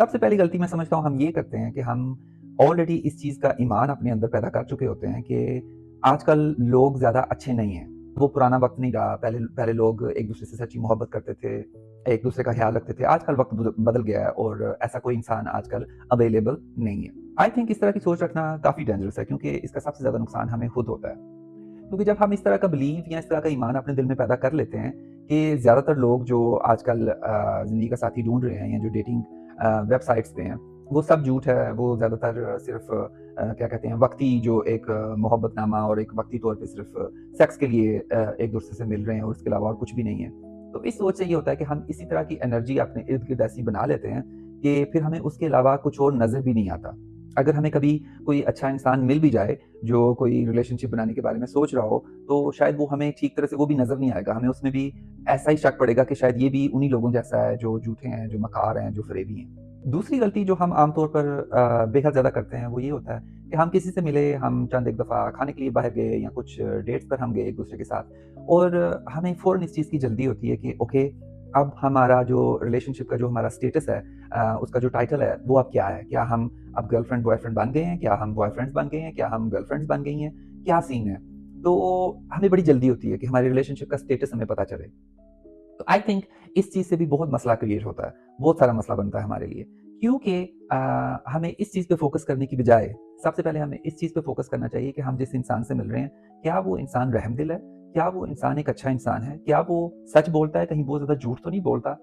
सबसे पहली गलती मैं समझता हूँ हम ये करते हैं कि हम ऑलरेडी इस चीज़ का ईमान अपने अंदर पैदा कर चुके होते हैं कि आजकल लोग ज़्यादा अच्छे नहीं हैं। वो पुराना वक़्त नहीं रहा, पहले पहले लोग एक-दूसरे से सच्ची मोहब्बत करते थे, एक-दूसरे का ख़्याल रखते थे। आजकल वक़्त बदल गया है और ऐसा कोई इंसान आजकल अवेलेबल नहीं है। आई थिंक इस तरह की सोच रखना काफ़ी डेंजरस है क्योंकि इसका सबसे ज़्यादा नुकसान हमें खुद होता है। क्योंकि जब हम इस तरह का बिलीव या इस तरह का ईमान अपने दिल में पैदा कर लेते हैं कि ज़्यादातर लोग जो आजकल ज़िंदगी का साथी ढूँढ रहे हैं या जो डेटिंग वेबसाइट्स पे हैं, वो सब झूठ है। वो ज़्यादातर सिर्फ़ क्या कहते हैं वक़्ती जो एक मोहब्बतनामा और एक वक़्ती तौर पे सिर्फ़ सेक्स के लिए एक-दूसरे से मिल रहे हैं और उसके अलावा और कुछ भी नहीं है। तो इस सोच से ये होता है कि हम इसी तरह की एनर्जी अपने इर्द-गिर्द ऐसी बना लेते हैं कि फिर हमें उसके अलावा कुछ और नज़र भी नहीं आता। अगर हमें कभी कोई अच्छा इंसान मिल भी जाए, जो कोई रिलेशनशिप बनाने के बारे में सोच रहा हो, तो शायद वो हमें ठीक तरह से वो भी नज़र नहीं आएगा। हमें उसमें भी ऐसा ही शक पड़ेगा कि शायद ये भी उन्हीं लोगों जैसा है, जो झूठे हैं, जो मकार हैं, जो फ़रेबी हैं। दूसरी गलती जो हम आम तौर पर बेहद ज़्यादा करते हैं, वो ये होता है कि हम किसी से मिले, हम चंद एक दफ़ा खाने के लिए बाहर गए या कुछ डेट्स पर हम गए एक-दूसरे के साथ और हमें फ़ौरन इस चीज़ की जल्दी होती है कि ओके, अब हमारा जो रिलेशनशिप का जो हमारा स्टेटस है उसका जो टाइटल है, वो अब क्या है? क्या हम अब गर्लफ्रेंड बॉयफ्रेंड बन गए हैं? क्या हम बॉयफ्रेंड्स बन गए हैं? क्या हम गर्लफ्रेंड्स बन गई हैं? क्या सीन है? तो हमें बड़ी जल्दी होती है कि हमारे रिलेशनशिप का स्टेटस हमें पता चले। तो आई थिंक इस चीज़ से भी बहुत मसला क्रिएट होता है, बहुत सारा मसला बनता है हमारे लिए। क्योंकि हमें इस चीज़ पे फ़ोकस करने की बजाय सबसे पहले हमें इस चीज़ पे फ़ोकस करना चाहिए कि हम जिस इंसान से मिल रहे हैं, क्या वो इंसान रहमदिल है? क्या वो इंसान एक अच्छा इंसान है? क्या वो सच बोलता है, कहीं बहुत ज़्यादा झूठ तो नहीं बोलता?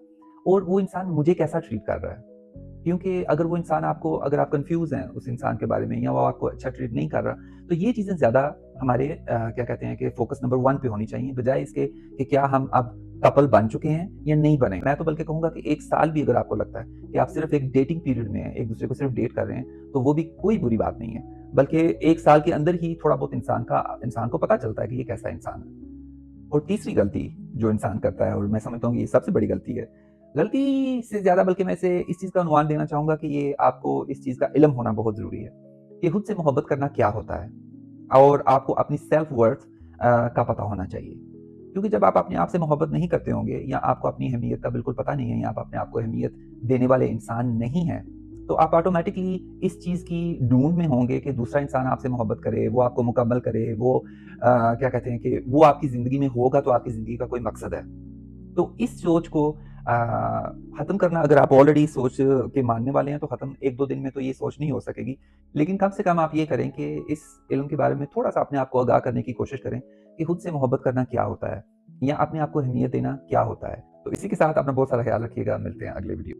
और वो इंसान मुझे कैसा ट्रीट कर रहा है? क्योंकि अगर वो इंसान आपको अगर आप कन्फ्यूज़ हैं उस इंसान के बारे में या वो आपको अच्छा ट्रीट नहीं कर रहा, तो ये चीज़ें ज़्यादा हमारे क्या कहते हैं कि फ़ोकस नंबर 1 पे होनी चाहिए, बजाय इसके कि क्या हम अब कपल बन चुके हैं या नहीं बने। मैं तो बल्कि कहूँगा कि 1 साल भी अगर आपको लगता है कि आप सिर्फ़ एक डेटिंग पीरियड में हैं, एक-दूसरे को सिर्फ़ डेट कर रहे हैं, तो वो भी कोई बुरी बात नहीं है। बल्कि 1 साल के अंदर ही थोड़ा बहुत इंसान को पता चलता है कि ये कैसा इंसान है। और तीसरी गलती जो इंसान करता है और मैं समझता हूँ कि ये सबसे बड़ी गलती है। गलती से ज़्यादा बल्कि मैं इसे इस चीज़ का उन्वान देना चाहूँगा कि ये आपको इस चीज़ का इल्म होना बहुत ज़रूरी है, कि खुद से मोहब्बत करना क्या होता है और आपको अपनी सेल्फ वर्थ का पता होना चाहिए। क्योंकि जब आप अपने आप से मोहब्बत नहीं करते होंगे या आपको अपनी अहमियत का बिल्कुल पता नहीं है या आप अपने आप को अहमियत देने वाले इंसान नहीं हैं, तो आप ऑटोमैटिकली इस चीज़ की ढूँढ में होंगे कि दूसरा इंसान आपसे मोहब्बत करे, वो आपको मुकम्मल करे, वो क्या कहते हैं कि वो आपकी ज़िंदगी में होगा तो आपकी ज़िंदगी का कोई मकसद है। तो इस सोच को ख़त्म करना अगर आप ऑलरेडी इस सोच के मानने वाले हैं तो ख़त्म 1-2 दिन में तो ये सोच नहीं हो सकेगी। लेकिन कम से कम आप ये करें कि इस इल्म के बारे में थोड़ा-सा अपने आप को आगाह करने की कोशिश करें कि खुद से मोहब्बत करना क्या होता है? या अपने आप को अहमियत देना क्या होता है? तो इसी के साथ अपना बहुत सारा ख़्याल रखिएगा, मिलते हैं अगले वीडियो